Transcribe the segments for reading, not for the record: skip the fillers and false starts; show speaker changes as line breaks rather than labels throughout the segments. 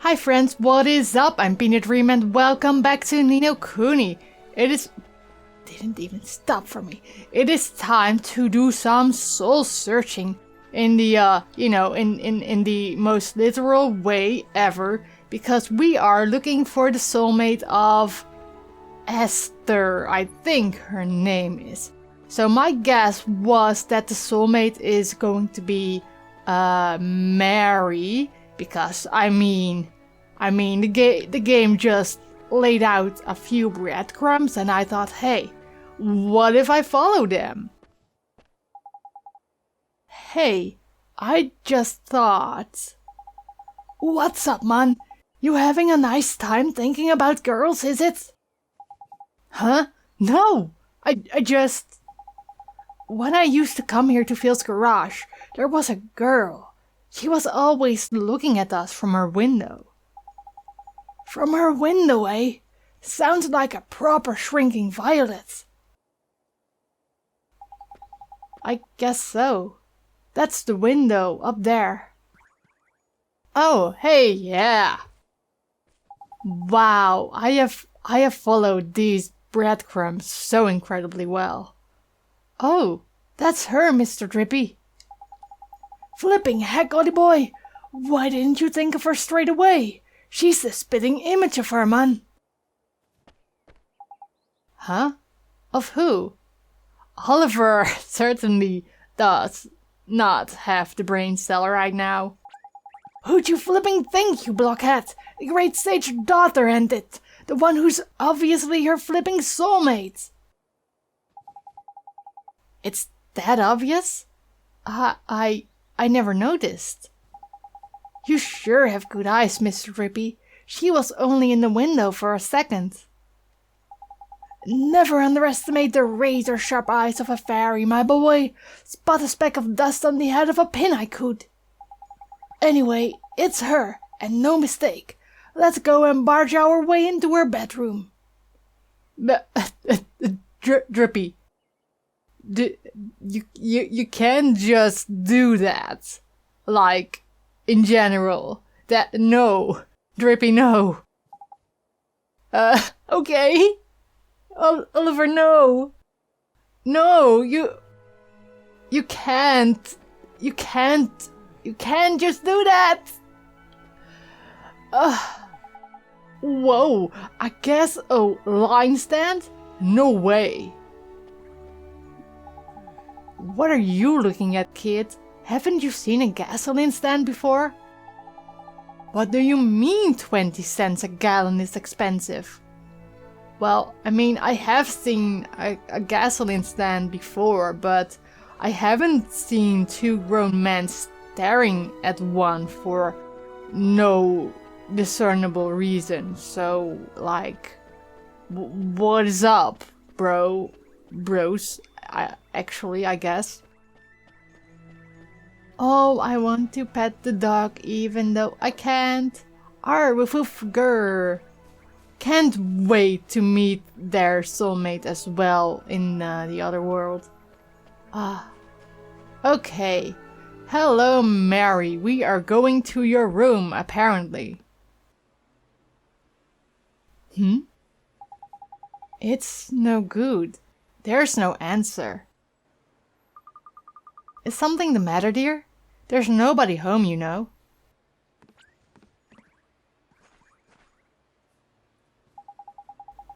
Hi friends, what is up? I'm Peanut Dream and welcome back to Ni no Kuni. Didn't even stop for me. It is time to do some soul searching in the, in the most literal way ever, because we are looking for the soulmate of Esther, I think her name is. So my guess was that the soulmate is going to be Mary, because I mean the game just laid out a few breadcrumbs and I thought, hey, what if I follow them? Hey, I just thought. What's up, man? You having a nice time thinking about girls, is it? Huh? No! I just... When I used to come here to Phil's garage, there was a girl. She was always looking at us from her window. From her window, eh? Sounds like a proper shrinking violet. I guess so. That's the window up there. Oh, hey, yeah. Wow, I have followed these breadcrumbs so incredibly well. Oh, that's her, Mr. Drippy. Flipping heck, Oddy boy! Why didn't you think of her straight away? She's the spitting image of her, man. Huh? Of who? Oliver certainly does not have the brain cell right now. Who'd you flipping think, you blockhead? The great sage daughter and it. The one who's obviously her flipping soulmate. It's that obvious? I never noticed. You sure have good eyes, Mr. Drippy. She was only in the window for a second. Never underestimate the razor-sharp eyes of a fairy, my boy. Spot a speck of dust on the head of a pin I could. Anyway, it's her, and no mistake. Let's go and barge our way into her bedroom. Drippy. You can't just do that. Like, in general. No. Drippy, no. Okay. Oliver, no. No, you can't. You can't just do that. Whoa, I guess a line stand? No way. What are you looking at, kid? Haven't you seen a gasoline stand before? What do you mean 20 cents a gallon is expensive? Well, I mean, I have seen a gasoline stand before, but I haven't seen two grown men staring at one for no discernible reason. So, like, what is up, bros? I guess. Oh, I want to pet the dog even though I can't. Woof woof grr. Can't wait to meet their soulmate as well in the other world. Okay. Hello, Mary. We are going to your room, apparently. It's no good. There's no answer. Is something the matter, dear? There's nobody home, you know.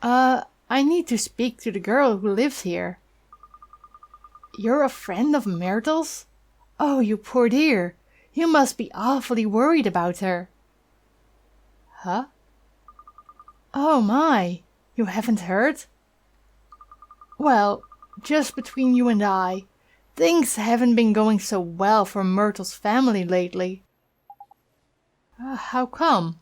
I need to speak to the girl who lives here. You're a friend of Myrtle's? Oh, you poor dear. You must be awfully worried about her. Huh? Oh my, you haven't heard? Well, just between you and I, things haven't been going so well for Myrtle's family lately. How come?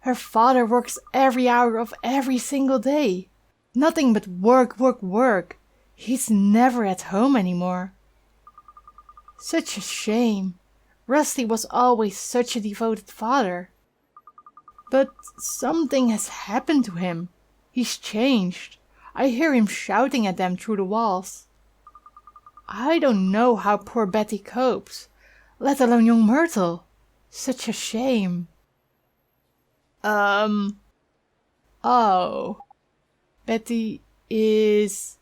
Her father works every hour of every single day. Nothing but work, work, work. He's never at home anymore. Such a shame. Rusty was always such a devoted father. But something has happened to him. He's changed. I hear him shouting at them through the walls. I don't know how poor Betty copes, let alone young Myrtle. Such a shame. Oh. Betty is...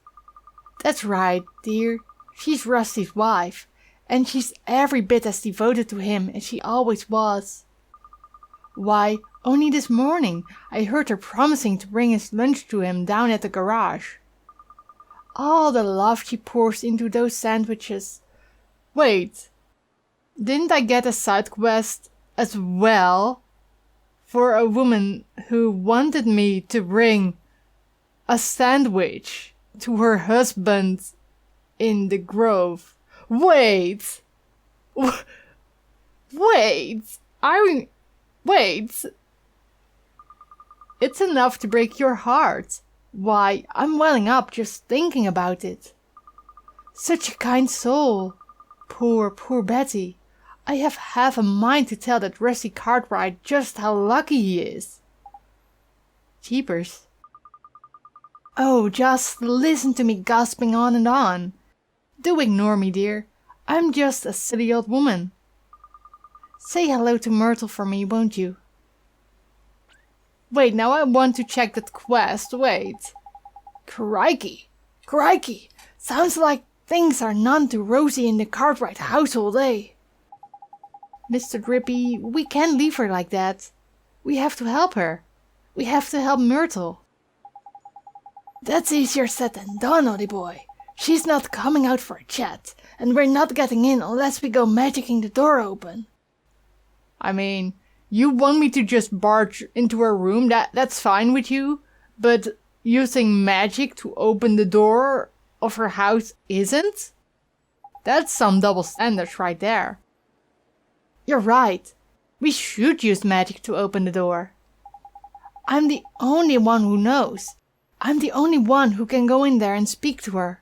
That's right, dear. She's Rusty's wife, and she's every bit as devoted to him as she always was. Why, only this morning I heard her promising to bring his lunch to him down at the garage. All the love she pours into those sandwiches. Wait, didn't I get a side quest as well for a woman who wanted me to bring a sandwich to her husband in the grove? Wait! Wait! Wait! It's enough to break your heart. Why, I'm welling up just thinking about it. Such a kind soul. Poor Betty. I have half a mind to tell that Rusty Cartwright just how lucky he is. Jeepers. Oh, just listen to me gasping on and on. Do ignore me, dear. I'm just a silly old woman. Say hello to Myrtle for me, won't you? Wait, now I want to check that quest. Wait. Crikey. Crikey. Sounds like things are none too rosy in the Cartwright household, eh? Mr. Drippy, we can't leave her like that. We have to help her. We have to help Myrtle. That's easier said than done, Oddie boy. She's not coming out for a chat, and we're not getting in unless we go magicking the door open. I mean, you want me to just barge into her room? That's fine with you, but using magic to open the door of her house isn't? That's some double standards right there. You're right. We should use magic to open the door. I'm the only one who knows. I'm the only one who can go in there and speak to her.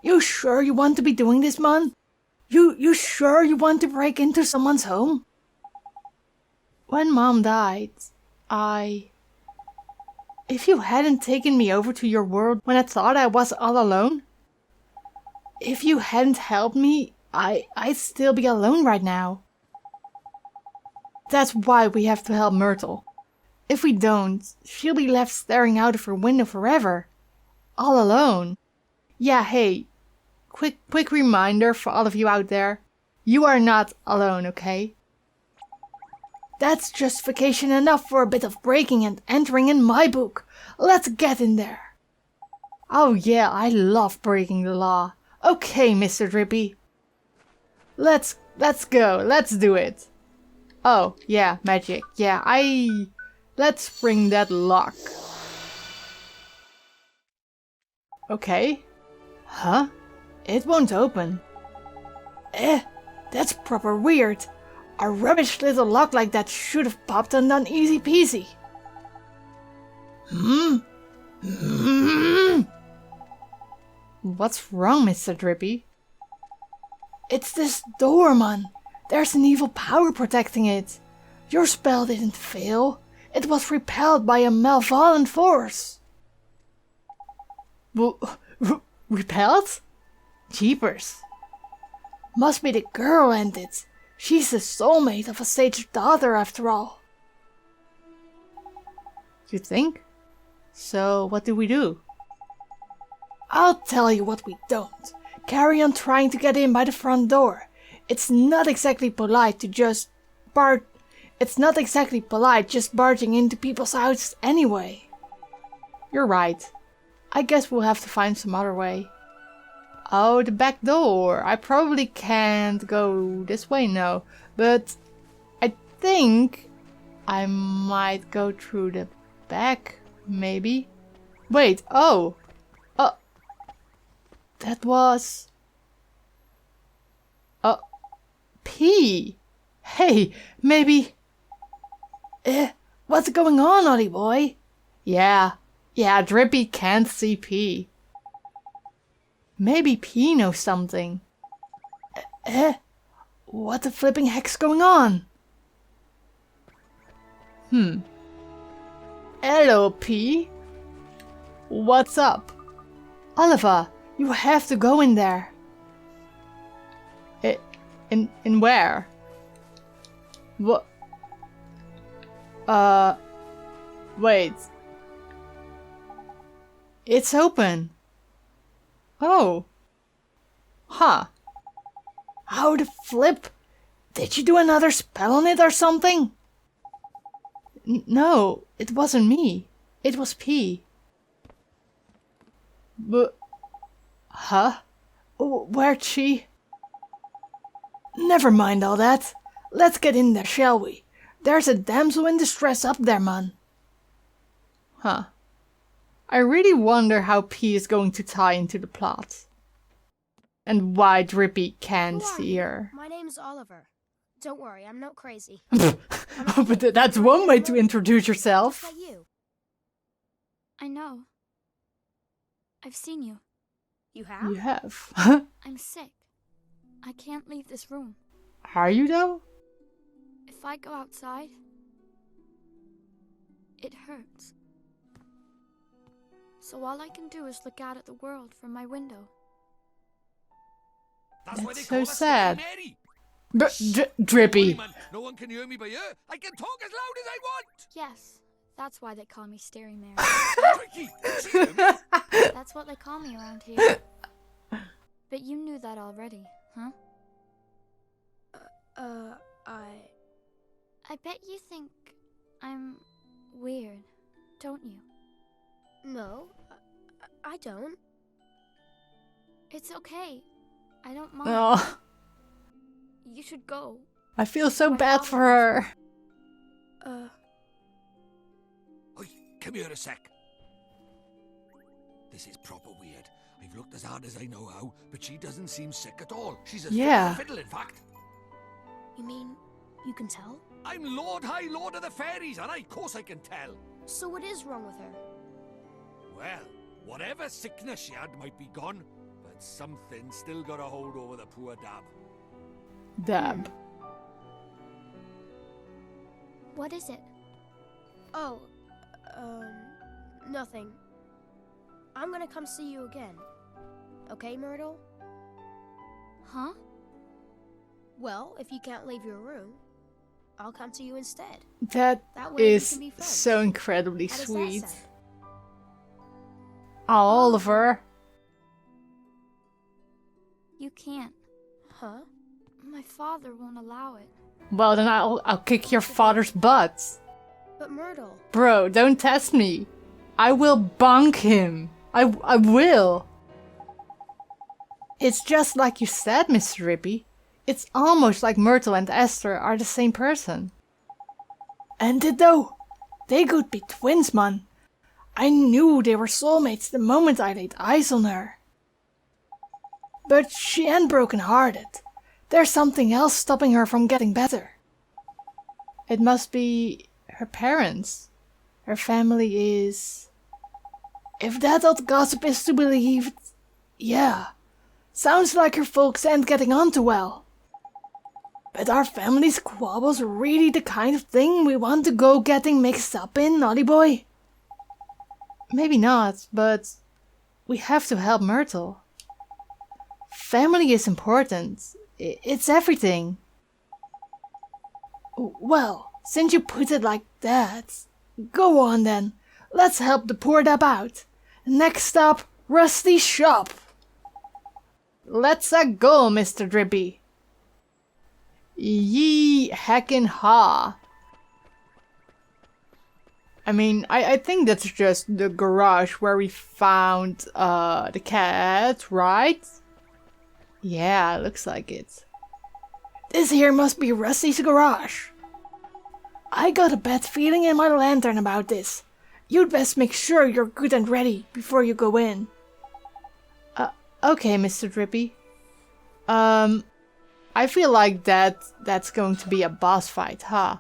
You sure you want to be doing this, Mon? You sure you want to break into someone's home? When Mom died, If you hadn't taken me over to your world when I thought I was all alone, if you hadn't helped me, I'd still be alone right now. That's why we have to help Myrtle. If we don't, she'll be left staring out of her window forever. All alone. Yeah, hey. Quick reminder for all of you out there. You are not alone, okay? That's justification enough for a bit of breaking and entering in my book. Let's get in there. Oh yeah, I love breaking the law. Okay, Mr. Drippy. Let's go. Let's do it. Oh, yeah, magic. Yeah, let's bring that lock. Okay. Huh? It won't open. That's proper weird. A rubbish little lock like that should have popped and done easy peasy. What's wrong, Mr. Drippy? It's this door, man. There's an evil power protecting it. Your spell didn't fail. It was repelled by a malevolent force. Repelled? Jeepers. Must be the girl, ain't it? She's the soulmate of a sage's daughter, after all. You think? So what do we do? I'll tell you what we don't. Carry on trying to get in by the front door. It's not exactly polite just barging into people's houses anyway. You're right. I guess we'll have to find some other way. Oh, the back door. I probably can't go this way now, but I think I might go through the back, maybe. Wait, oh! That was... P! Hey, maybe... what's going on, Oddie boy? Yeah, Drippy can't see P. Maybe P knows something. What the flipping heck's going on? Hello, P. What's up? Oliver, you have to go in there. In where? Wait. It's open. Oh. Huh. How the flip? Did you do another spell on it or something? No, it wasn't me. It was P. But... Huh? Where'd she? Never mind all that. Let's get in there, shall we? There's a damsel in distress up there, man. Huh. I really wonder how P is going to tie into the plot. And why Drippy can't see her.
My name's Oliver. Don't worry, I'm not crazy.
But that's one way to introduce yourself.
Just like you.
I know. I've seen you.
You have?
You have.
I'm sick. I can't leave this room.
Are you though?
If I go outside, it hurts. So all I can do is look out at the world from my window.
That's so sad. Drippy.
No one can hear me but you. I can talk as loud as I want.
Yes, that's why they call me Stary Mary.
Tricky. See him?
That's what they call me around here. But you knew that already, huh? I bet you think I'm weird, don't you?
No, I don't.
It's okay. I don't mind.
Oh,
You should go.
I feel so bad for her.
Oi, come here a sec. This is proper weird. I've looked as hard as I know how, but she doesn't seem sick at all. She's as fit as a fiddle, in fact.
You mean you can tell?
I'm Lord High Lord of the Fairies, and of course I can tell.
So what is wrong with her?
Well, whatever sickness she had might be gone, but something still got a hold over the poor dab.
Dab.
What is it?
Oh, nothing. I'm gonna come see you again. Okay, Myrtle?
Huh?
Well, if you can't leave your room, I'll come to you instead.
That
That way we
is
can be friends.
so incredibly
How does that
sweet.
sound?
Oh, Oliver.
You can't.
Huh?
My father won't allow it.
Well, then I'll kick your father's butt.
But Myrtle.
Bro, don't test me. I will bonk him. I will. It's just like you said, Mr. Drippy. It's almost like Myrtle and Esther are the same person. And it though. They could be twins, man. I knew they were soulmates the moment I laid eyes on her. But she ain't broken-hearted. There's something else stopping her from getting better. It must be her parents. Her family is... If that old gossip is to be believed, yeah. Sounds like her folks ain't getting on too well. But are family squabbles really the kind of thing we want to go getting mixed up in, naughty boy? Maybe not, but we have to help Myrtle. Family is important. It's everything. Well, since you put it like that, go on then. Let's help the poor dab out. Next stop, Rusty's shop. Let's go, Mr. Drippy. Yee heckin' ha. I mean, I think that's just the garage where we found the cat, right? Yeah, looks like it. This here must be Rusty's garage. I got a bad feeling in my lantern about this. You'd best make sure you're good and ready before you go in. Okay, Mr. Drippy. I feel like that's going to be a boss fight, huh?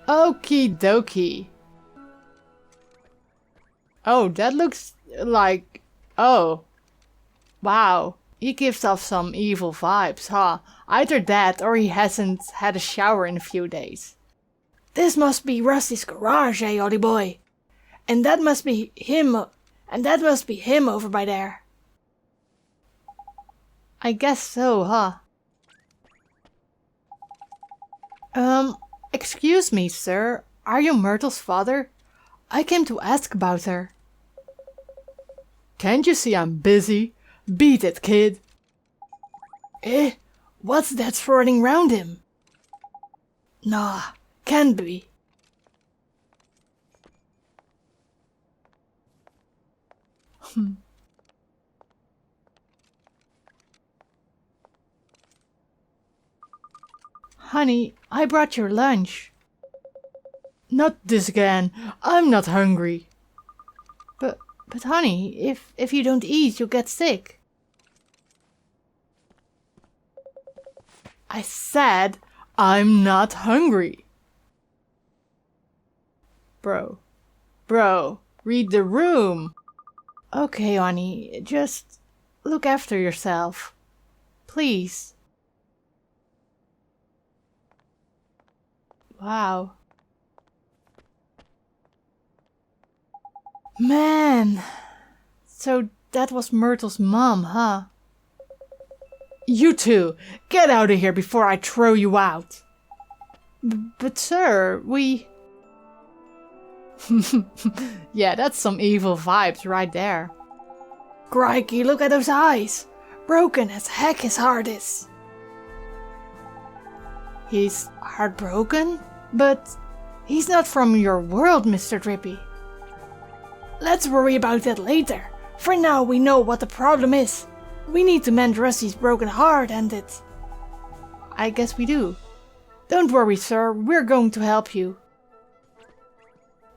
Okie dokie. Oh, that looks like... Oh. Wow. He gives off some evil vibes, huh? Either that or he hasn't had a shower in a few days. This must be Rusty's garage, eh, Ollie boy? And that must be him over by there. I guess so, huh? Excuse me, sir. are you Myrtle's father? I came to ask about her. Can't you see I'm busy? Beat it, kid. Eh? What's that swirling round him? Nah, can't be. Honey, I brought your lunch. Not this again. I'm not hungry. But honey, if you don't eat, you'll get sick. I said I'm not hungry. Bro, read the room. Okay, honey, just look after yourself. Please. Wow. Man. So that was Myrtle's mom, huh? You two, get out of here before I throw you out. But sir, we... Yeah, that's some evil vibes right there. Crikey, look at those eyes. Broken as heck his heart is. He's heartbroken? But he's not from your world, Mr. Drippy. Let's worry about that later. For now we know what the problem is. We need to mend Rusty's broken heart and it... I guess we do. Don't worry, sir. We're going to help you.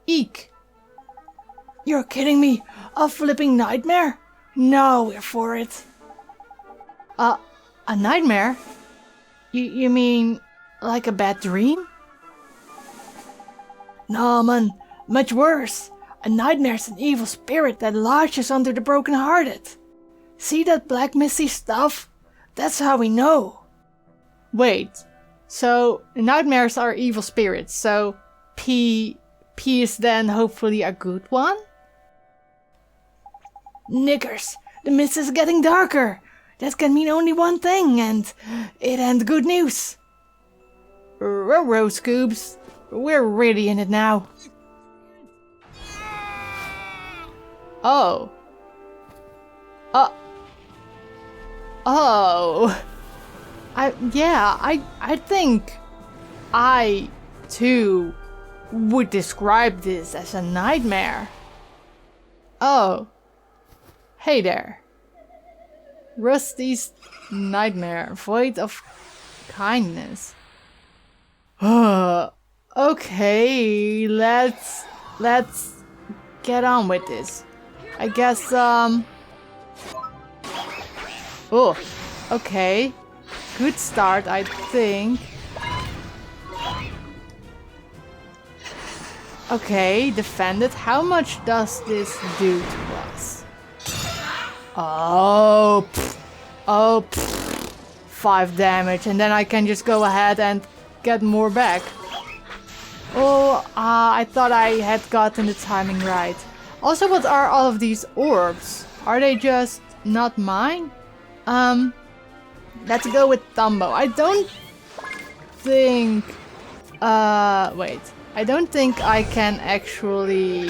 Eek. You're kidding me? A flipping nightmare? No, we're for it. A nightmare? You mean like a bad dream? No, man. Much worse. A nightmare's an evil spirit that lodges under the broken-hearted. See that black misty stuff? That's how we know. Wait, so nightmares are evil spirits, so P is then hopefully a good one? Knickers, the mist is getting darker. That can mean only one thing, and it ain't good news. Ruh-roh, Scoobs. We're really in it now. Oh. Oh. I think I, too, would describe this as a nightmare. Oh. Hey there. Rusty's nightmare, void of kindness. Okay, let's get on with this. I guess, oh, okay. Good start, I think. Okay, defended. How much does this do to us? Oh, 5 damage, and then I can just go ahead and get more back. Oh, I thought I had gotten the timing right. Also, what are all of these orbs? Are they just not mine? Let's go with Thumbo. I don't think... wait. I don't think I can actually...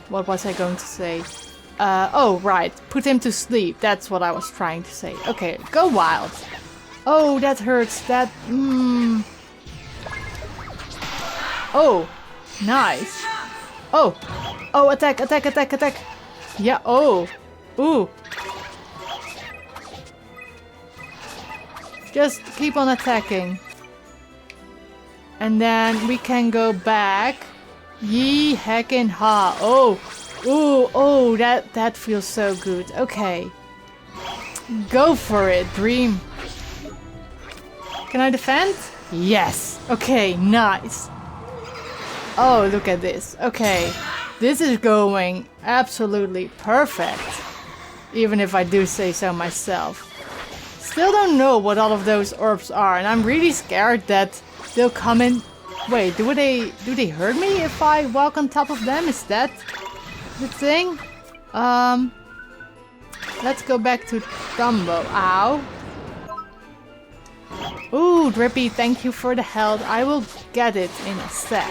what was I going to say? Oh, right. Put him to sleep. That's what I was trying to say. Okay, go wild. Oh, that hurts. That... Oh, nice. Oh, attack. Yeah, oh. Ooh. Just keep on attacking. And then we can go back. Yee heckin' ha. Oh. Ooh, oh, that feels so good. Okay. Go for it, Dream. Can I defend? Yes. Okay, nice. Oh, look at this. Okay. This is going absolutely perfect. Even if I do say so myself. Still don't know what all of those orbs are, and I'm really scared that they'll come in. Wait, do they hurt me if I walk on top of them? Is that the thing? Let's go back to Thumbo. Ow. Ooh, Drippy, thank you for the help. I will get it in a sec.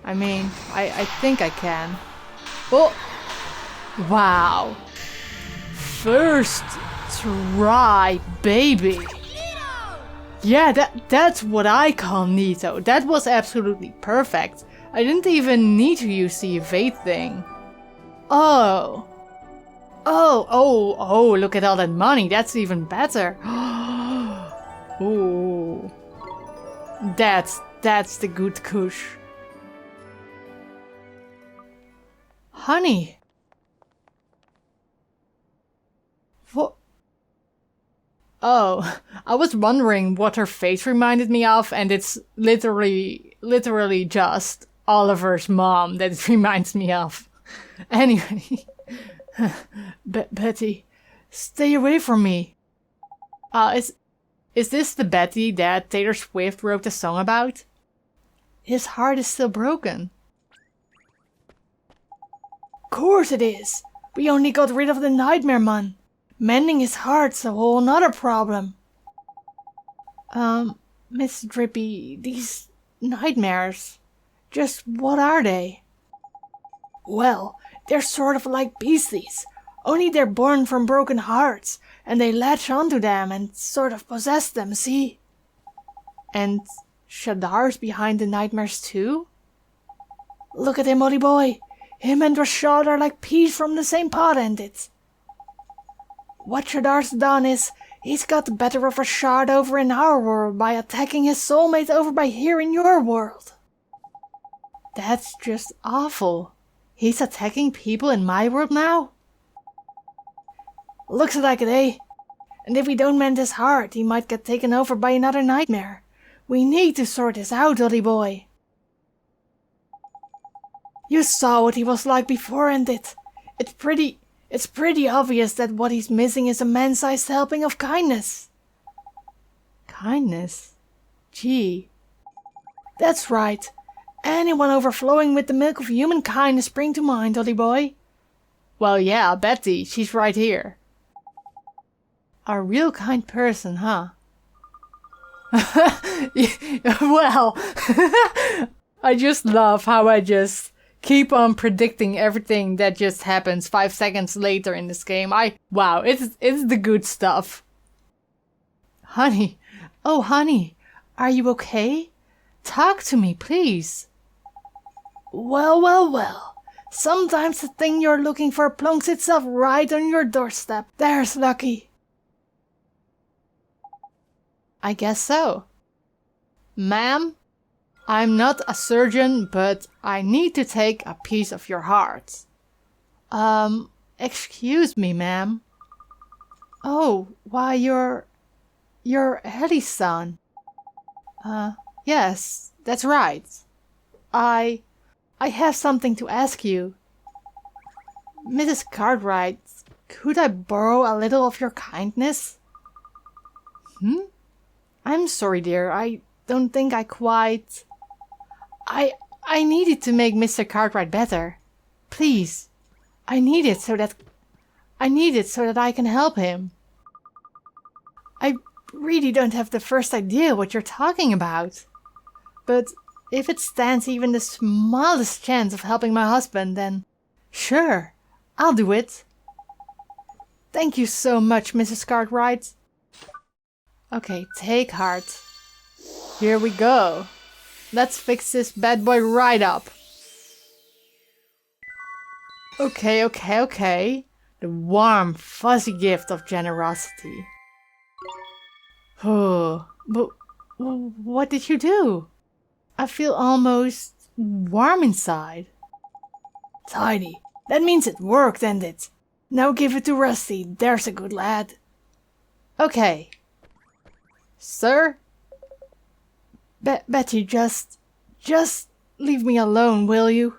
I mean, I think I can. Oh! Wow. First try, baby. Yeah, that's what I call neato. That was absolutely perfect. I didn't even need to use the evade thing. Oh. Oh, look at all that money. That's even better. Ooh. That's the good kush. Honey. What? Oh, I was wondering what her face reminded me of, and it's literally just Oliver's mom that it reminds me of. Anyway, Betty, stay away from me. Is this the Betty that Taylor Swift wrote a song about? His heart is still broken. Course it is. We only got rid of the nightmare man. Mending his heart's a whole nother problem. Miss Drippy, these nightmares, just what are they? Well, they're sort of like beasties, only they're born from broken hearts, and they latch onto them and sort of possess them, see? And Shadar's behind the nightmares too? Look at him, Ollie boy. Him and Rashad are like peas from the same pot, ain't it? What Shadar's done is, he's got the better of Rashad over in our world by attacking his soulmate over by here in your world. That's just awful. He's attacking people in my world now? Looks like it, eh? And if we don't mend his heart, he might get taken over by another nightmare. We need to sort this out, Ollie boy. You saw what he was like before, ain't it? It's pretty obvious that what he's missing is a man-sized helping of kindness. Kindness? Gee. That's right. Anyone overflowing with the milk of human kindness spring to mind, Ollie boy? Well, yeah, Betty, she's right here. A real kind person, huh? Well, I just love how I just keep on predicting everything that just happens 5 seconds later in this game. Wow, it's the good stuff. Honey, oh honey, are you okay? Talk to me, please. Well. Sometimes the thing you're looking for plunks itself right on your doorstep. There's lucky. I guess so. Ma'am, I'm not a surgeon, but I need to take a piece of your heart. Excuse me, ma'am. Oh, why, you're Ellie's son. Yes, that's right. I have something to ask you. Mrs. Cartwright, could I borrow a little of your kindness? I'm sorry, dear. I don't think I quite... I need it to make Mr. Cartwright better. Please. I need it so that I can help him. I really don't have the first idea what you're talking about. But if it stands even the smallest chance of helping my husband, then sure, I'll do it. Thank you so much, Mrs. Cartwright. Okay, take heart. Here we go. Let's fix this bad boy right up. Okay. The warm, fuzzy gift of generosity. Oh, but what did you do? I feel almost warm inside. Tidy. That means it worked, ain't it? Now give it to Rusty. There's a good lad. Okay. Sir? Betty, just leave me alone, will you?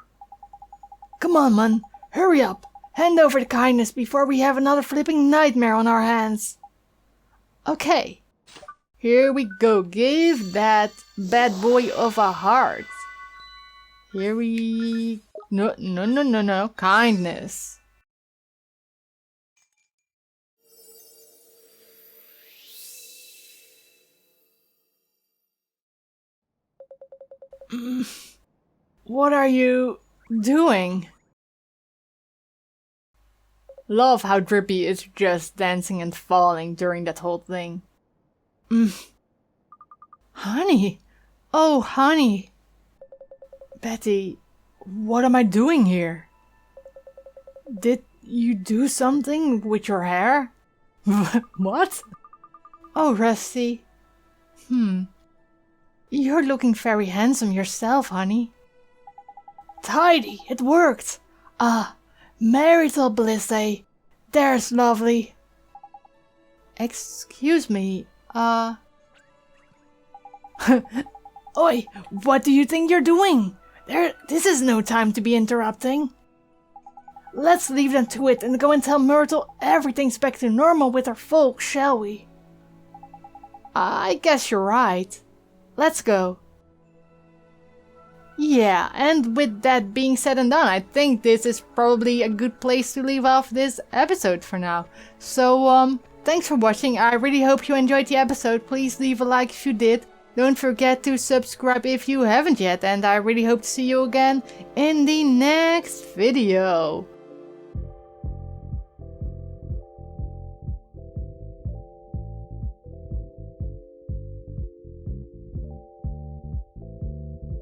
Come on, man. Hurry up. Hand over the kindness before we have another flipping nightmare on our hands. Okay. Here we go. Give that bad boy of a heart. Here we... No. Kindness. What are you doing? Love how Drippy is just dancing and falling during that whole thing. Honey! Oh, honey! Betty, what am I doing here? Did you do something with your hair? What? Oh, Rusty. You're looking very handsome yourself, honey. Tidy, it worked. Ah, marital bliss, eh? There's lovely. Excuse me, Oi, what do you think you're doing? This is no time to be interrupting. Let's leave them to it and go and tell Myrtle everything's back to normal with her folks, shall we? I guess you're right. Let's go. Yeah, and with that being said and done, I think this is probably a good place to leave off this episode for now. So, thanks for watching. I really hope you enjoyed the episode. Please leave a like if you did. Don't forget to subscribe if you haven't yet, and I really hope to see you again in the next video.